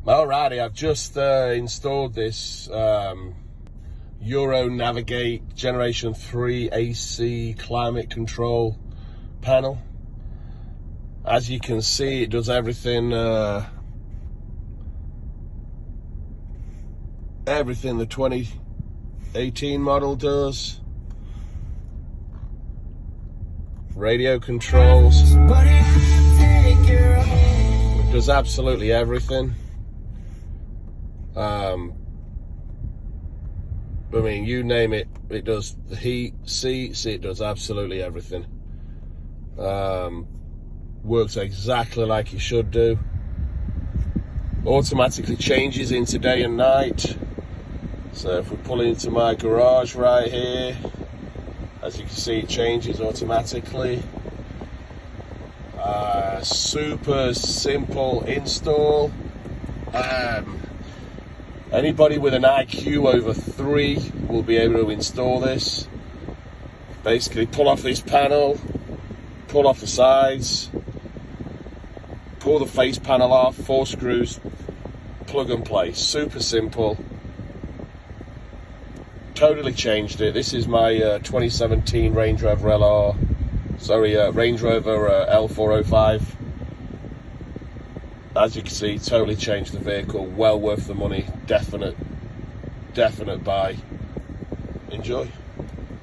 Alrighty, I've just installed this Euronavigate Generation 3 AC climate control panel. As you can see, it does everything the 2018 model does. Radio controls. It does absolutely everything. I mean, you name it, it does. The heat, seats, it does absolutely everything. Works exactly like it should do. Automatically changes into day and night. So if we pull into my garage right here, as you can see, it changes automatically. Super simple install. Anybody with an IQ over 3 will be able to install this. Basically, pull off this panel, pull off the sides, pull the face panel off, 4 screws, plug and play. Super simple. Totally changed it. This is my 2017 Range Rover L405. As you can see, totally changed the vehicle. Well worth the money. Definite buy. Enjoy.